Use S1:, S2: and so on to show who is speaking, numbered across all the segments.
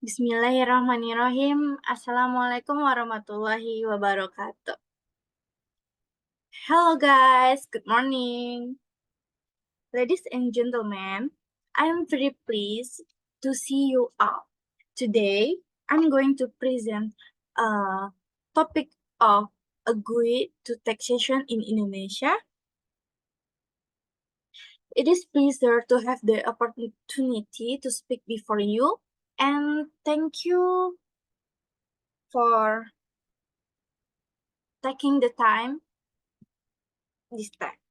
S1: Bismillahirrahmanirrahim. Assalamualaikum warahmatullahi wabarakatuh. Hello guys, good morning. Ladies and gentlemen, I am very pleased to see you all. Today, I'm going to present a topic of a guide to taxation in Indonesia. It is pleasure to have the opportunity to speak before you, and thank you for taking the time this time.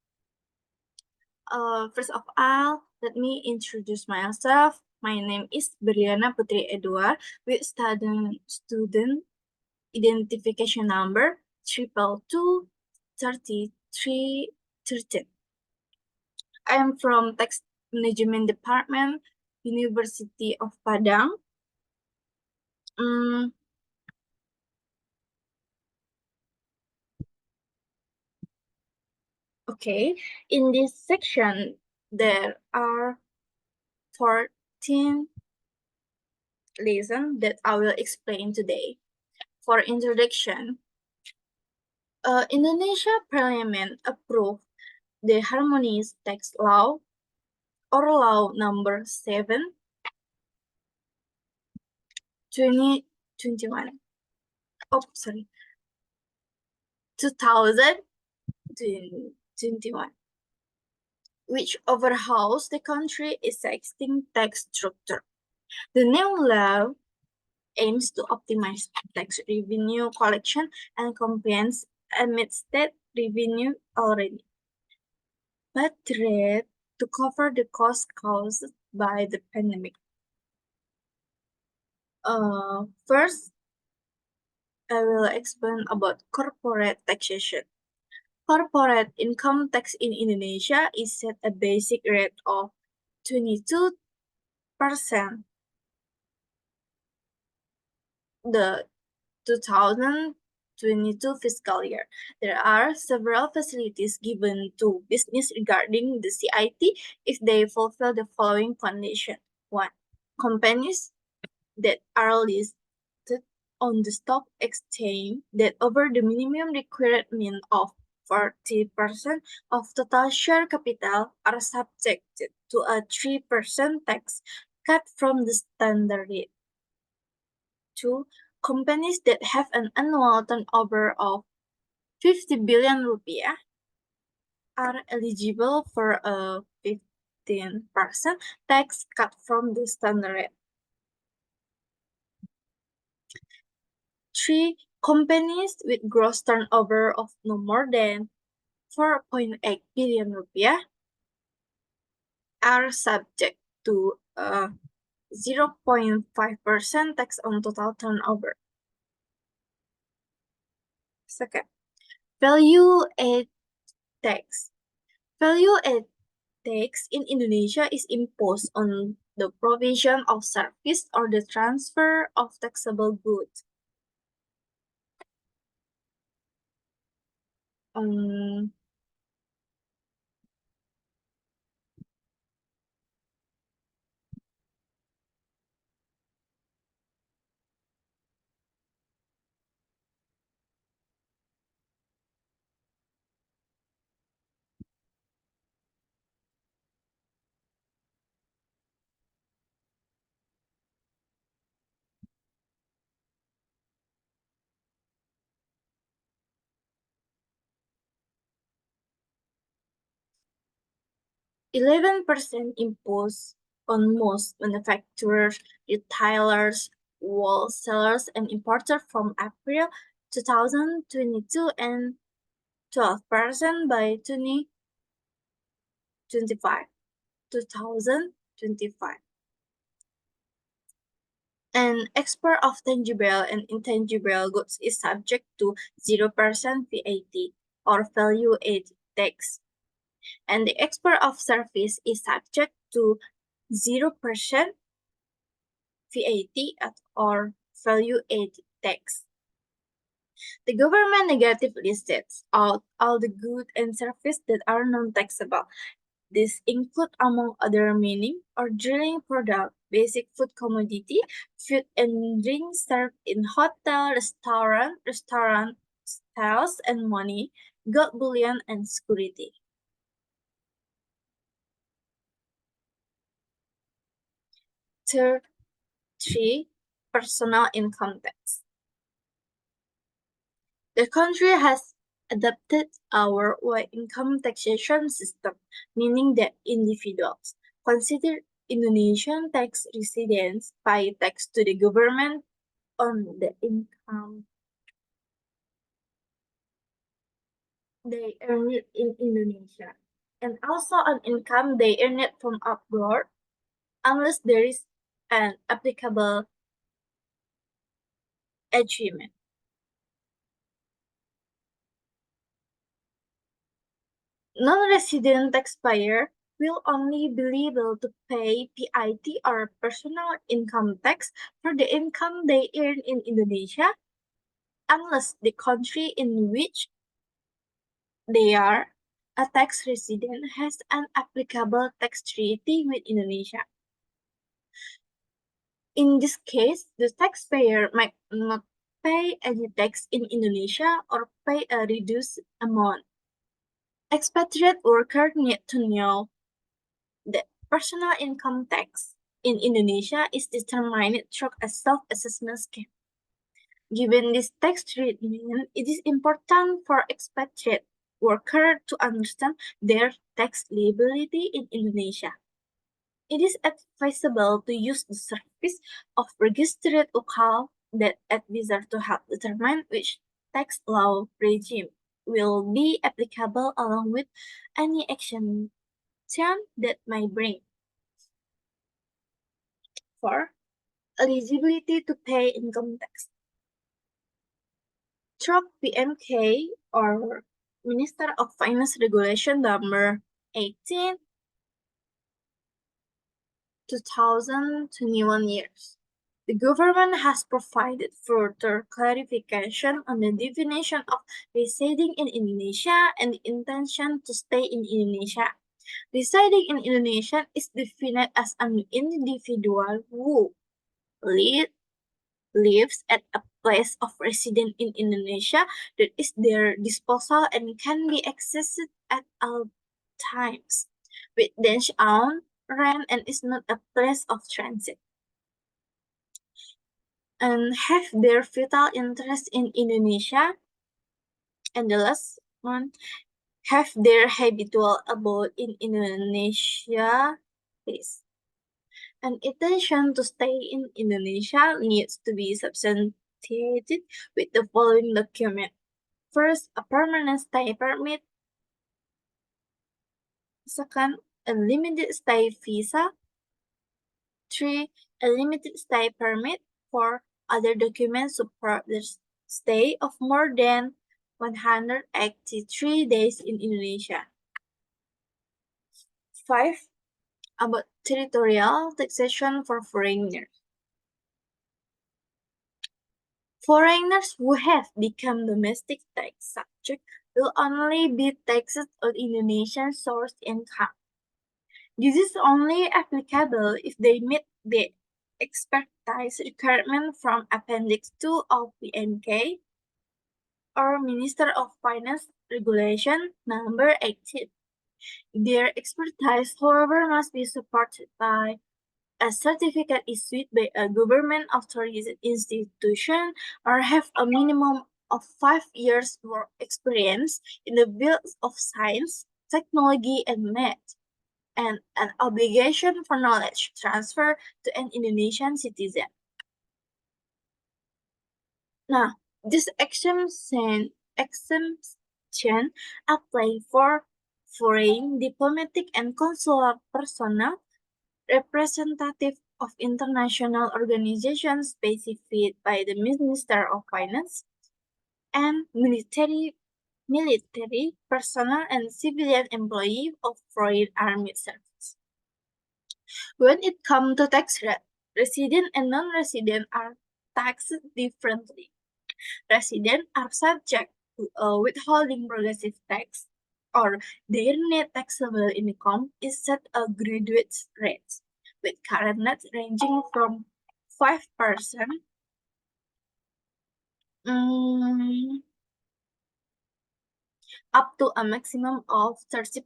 S1: First of all, let me introduce myself. My name is Berliana Putri Edward with student identification number 222-3313. I am from Tax Management Department, University of Padang. Okay, in this section, there are 14 lessons that I will explain today. For introduction, Indonesia Parliament approved the Harmonized Tax Law or Law Number 7, 2021. 2021, which overhauls the country's existing tax structure. The new law aims to optimize tax revenue collection and compliance amid state revenue already, but rate to cover the costs caused by the pandemic. First, I will explain about corporate taxation. Corporate income tax in Indonesia is set a basic rate of 22%. The 2022 fiscal year. There are several facilities given to business regarding the CIT if they fulfill the following condition. 1. Companies that are listed on the stock exchange that over the minimum requirement of 40% of total share capital are subjected to a 3% tax cut from the standard rate. 2. Companies that have an annual turnover of 50 billion rupiah are eligible for a 15% tax cut from the standard rate. 3. Companies with gross turnover of no more than 4.8 billion rupiah are subject to a 0.5% tax on total turnover. Second, value-added tax. Value-added tax in Indonesia is imposed on the provision of service or the transfer of taxable goods. 11% imposed on most manufacturers, retailers, wholesalers, and importers from April 2022 and 12% by 2025. And export of tangible and intangible goods is subject to 0% VAT or value-added tax. And the export of service is subject to 0% VAT or value-added tax. The government negatively sets out all the goods and services that are non-taxable. This include, among other, mining or drilling product, basic food commodity, food and drinks served in hotel, restaurant styles and money, gold bullion and security. Third, three, personal income tax. The country has adopted our income taxation system, meaning that individuals considered Indonesian tax residents pay tax to the government on the income they earn it in Indonesia, and also on income they earn it from abroad, unless there is an applicable achievement. Non-resident taxpayer will only be able to pay PIT or personal income tax for the income they earn in Indonesia, unless the country in which they are a tax resident has an applicable tax treaty with Indonesia. In this case, the taxpayer might not pay any tax in Indonesia or pay a reduced amount. Expatriate workers need to know that personal income tax in Indonesia is determined through a self-assessment scheme. Given this tax treatment, it is important for expatriate workers to understand their tax liability in Indonesia. It is advisable to use the service of registered ukal that advisor to help determine which tax law regime will be applicable along with any action that may bring. 4. Eligibility to pay income tax. Through PMK or Minister of Finance Regulation number 18 2021 years. The government has provided further clarification on the definition of residing in Indonesia and the intention to stay in Indonesia. Residing in Indonesia is defined as an individual who lives at a place of residence in Indonesia that is their disposal and can be accessed at all times, with dash own rent and is not a place of transit, and have their vital interest in Indonesia. And the last one, have their habitual abode in Indonesia, please. An intention to stay in Indonesia needs to be substantiated with the following document. First, a permanent stay permit. Second, a limited stay visa. 3. A limited stay permit. 4. Other documents support the stay of more than 183 days in Indonesia. 5. About territorial taxation for foreigners. Foreigners who have become domestic tax subject will only be taxed on Indonesian source income. This is only applicable if they meet the expertise requirement from Appendix 2 of PMK or Minister of Finance Regulation number 18. Their expertise, however, must be supported by a certificate issued by a government authorized institution or have a minimum of 5 years work experience in the fields of science, technology, and math, and an obligation for knowledge transfer to an Indonesian citizen. Now, this exemption apply for foreign diplomatic and consular personnel, representative of international organizations specified by the Minister of Finance, and military personnel and civilian employees of foreign army service. When it comes to tax rate, resident and non-resident are taxed differently. Residents are subject to a withholding progressive tax, or their net taxable income is set at graduate rates. with current net ranging from 5% up to a maximum of 30%,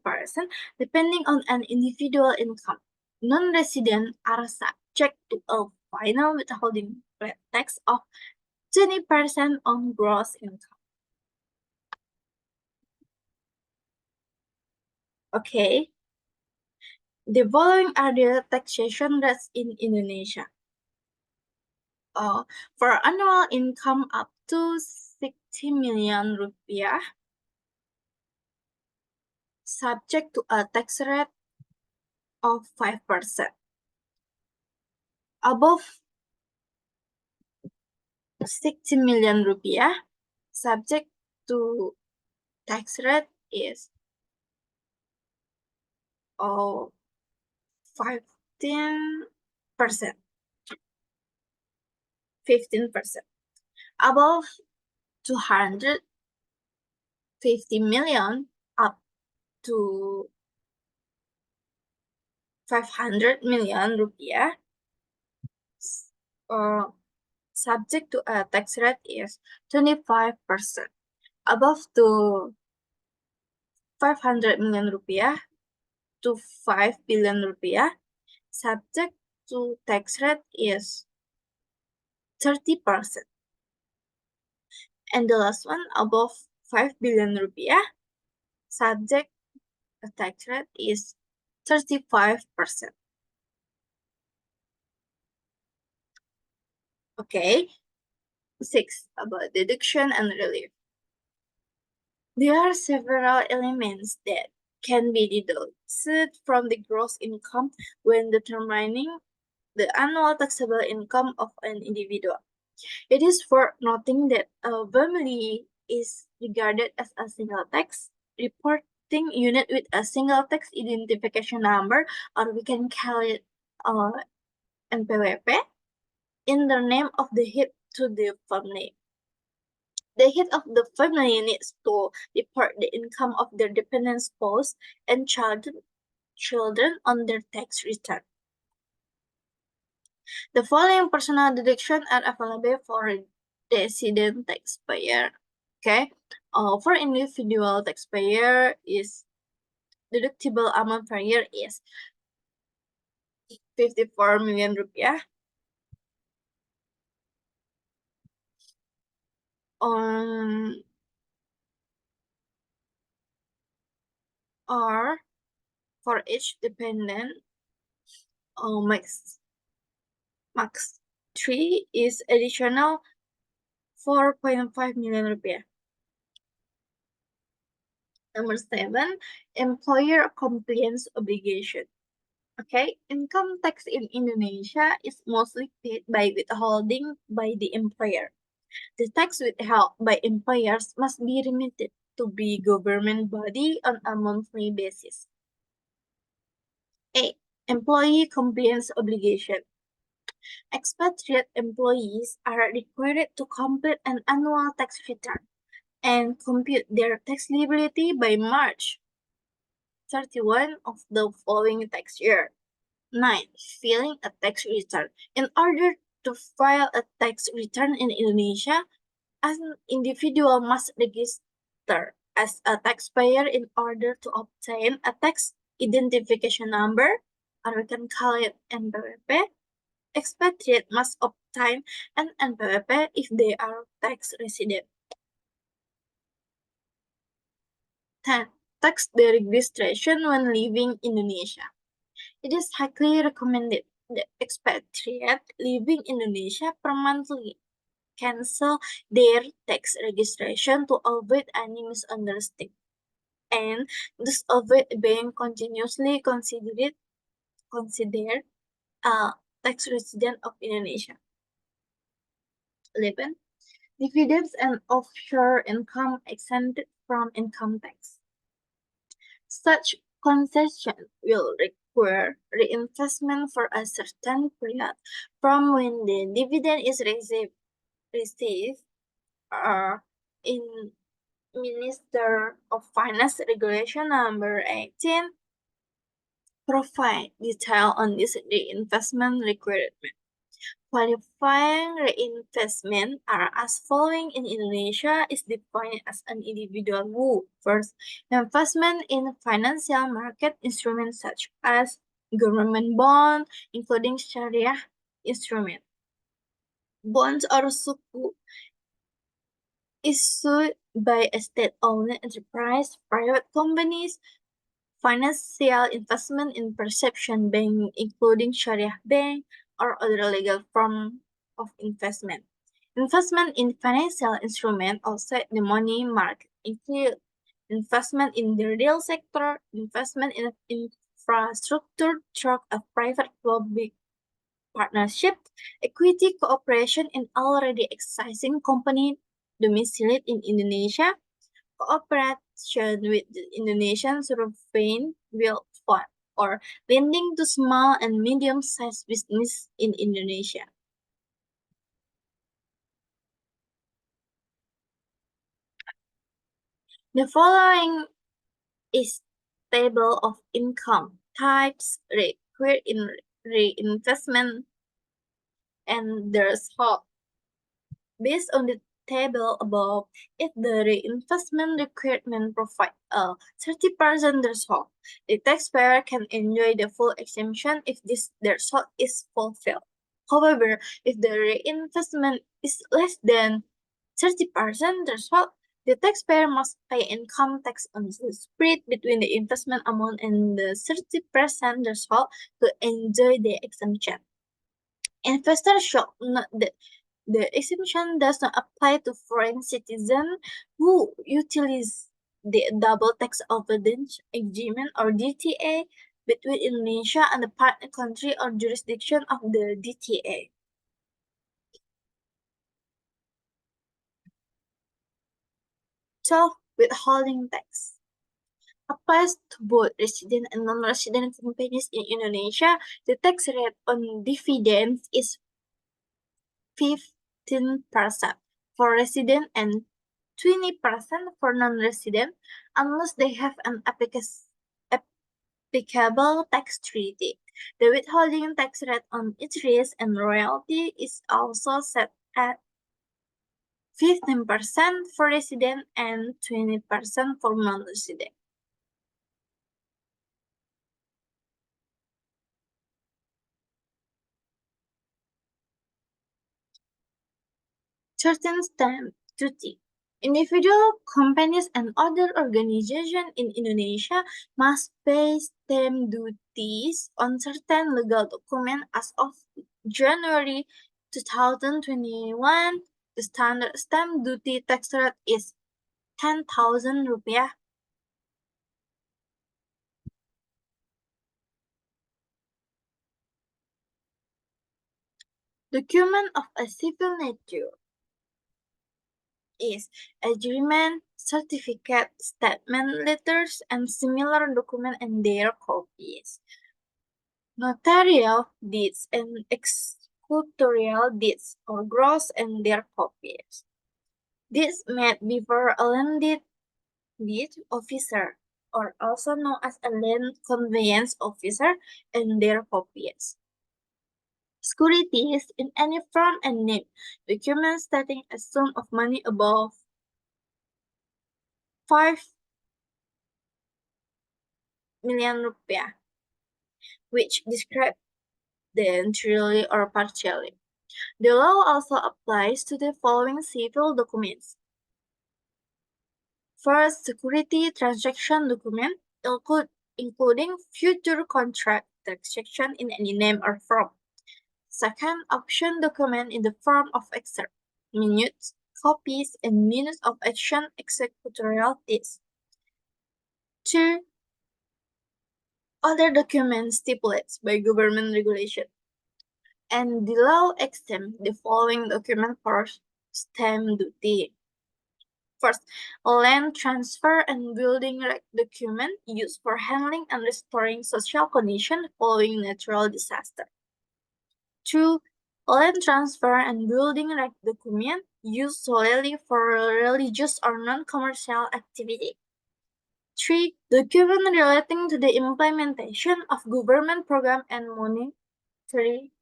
S1: depending on an individual income. Non-residents are subject to a final withholding rate tax of 20% on gross income. Okay, the following are the taxation rates in Indonesia. For annual income up to 60 million rupiah, subject to a tax rate of 5%. Above 60 million rupiah, subject to tax rate is 15%. 15%. Above 250 million up to 500 million rupiah, subject to a tax rate is 25%. Above to 500 million rupiah to 5 billion rupiah, subject to tax rate is 30%. And the last one, above 5 billion rupiah, subject a tax rate is 35%. Okay. 6. About deduction and relief. There are several elements that can be deducted from the gross income when determining the annual taxable income of an individual. It is worth noting that a family is regarded as a single tax reporting unit with a single tax identification number, or we can call it NPWP, in the name of the head to the family. The head of the family needs to report the income of their dependent spouse and children on their tax return. The following personal deductions are available for resident taxpayer. Okay, for individual taxpayer is deductible amount per year is 54 million rupiah. Or for each dependent, max 3 is additional 4.5 million rupiah. Number 7, employer compliance obligation. Okay, income tax in Indonesia is mostly paid by withholding by the employer. The tax withheld by employers must be remitted to the government body on a monthly basis. 8. Employee compliance obligation. Expatriate employees are required to complete an annual tax return and compute their tax liability by March 31 of the following tax year. 9. Filing a tax return. In order to file a tax return in Indonesia, an individual must register as a taxpayer in order to obtain a tax identification number, or we can call it NPWP. Expatriate must obtain an NPWP if they are tax resident. 10. Tax deregistration when leaving Indonesia. It is highly recommended that expatriate leaving Indonesia permanently cancel their tax registration to avoid any misunderstanding and thus avoid being continuously considered a tax resident of Indonesia. 11. Dividends and offshore income exempted from income tax. Such concession will require reinvestment for a certain period from when the dividend is received in Minister of Finance Regulation number 18 provide detail on this reinvestment requirement. Qualifying reinvestment are as following in Indonesia is defined as an individual who, first, investment in financial market instruments such as government bond, including Sharia instrument, bonds or suku issued by a state-owned enterprise, private companies, financial investment in perception bank, including Sharia bank or other legal form of investment. Investment in financial instrument outside the money market include investment in the real sector, investment in infrastructure through a private-public partnership, equity cooperation in already existing company domiciled in Indonesia, cooperation with the Indonesian Sovereign Wealth Fund, or lending to small and medium-sized business in Indonesia. The following is table of income types required in reinvestment and their result. Based on the table above, if the reinvestment requirement provide a 30% threshold, the taxpayer can enjoy the full exemption if this threshold is fulfilled. However, if the reinvestment is less than 30% threshold, the taxpayer must pay income tax on the spread between the investment amount and the 30% threshold to enjoy the exemption. Investors should note that the exemption does not apply to foreign citizens who utilize the double tax avoidance agreement or DTA between Indonesia and the partner country or jurisdiction of the DTA. So, withholding tax applies to both resident and non-resident companies in Indonesia. The tax rate on dividends is 15% for resident and 20% for non-resident unless they have an applicable tax treaty. The withholding tax rate on interest and royalty is also set at 15% for resident and 20% for non-resident. Certain stamp duty. Individual companies and other organizations in Indonesia must pay stamp duties on certain legal documents as of January 2021. The standard stamp duty tax rate is 10,000 rupiah. Document of a civil nature is agreement, certificate, statement letters, and similar documents and their copies. Notarial deeds and executorial deeds or gross and their copies. Deeds made before a landed deed officer, or also known as a land conveyance officer, and their copies. Securities in any form and name, documents stating a sum of money above 5 million rupiah, which describe the entirely or partially. The law also applies to the following civil documents. First, security transaction document, including future contract transaction in any name or form. Second, option document in the form of excerpt, minutes, copies, and minutes of action executorial deeds. Two, other documents stipulated by government regulation. And the law exempts the following document for stamp duty. First, land transfer and building right document used for handling and restoring social conditions following natural disaster. Two, land transfer and building right document used solely for religious or non-commercial activity. 3. Document relating to the implementation of government program and monetary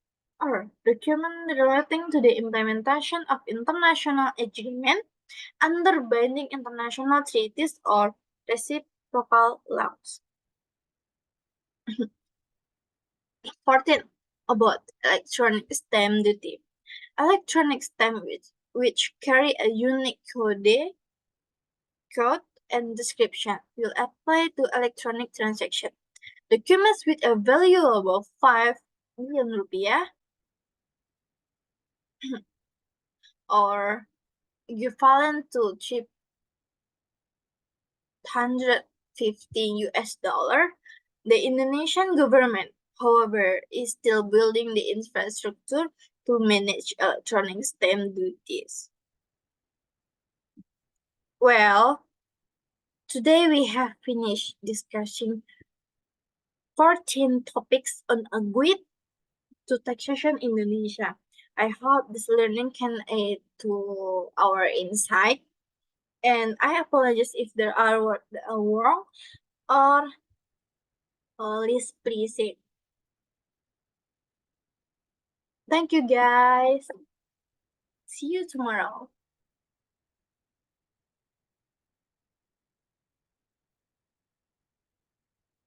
S1: or document relating to the implementation of international agreement under binding international treaties or reciprocal laws. 14. About electronic stamp duty. Electronic stamp which carry a unique code and description will apply to electronic transaction. Documents with a value above 5 million rupiah or equivalent to 350 US dollar. The Indonesian government, however, is still building the infrastructure to manage electronic stamp duties. Well, today we have finished discussing 14 topics on a guide to taxation Indonesia. I hope this learning can aid to our insight, and I apologize if there are words that are wrong or misplaced. Thank you, guys. See you tomorrow.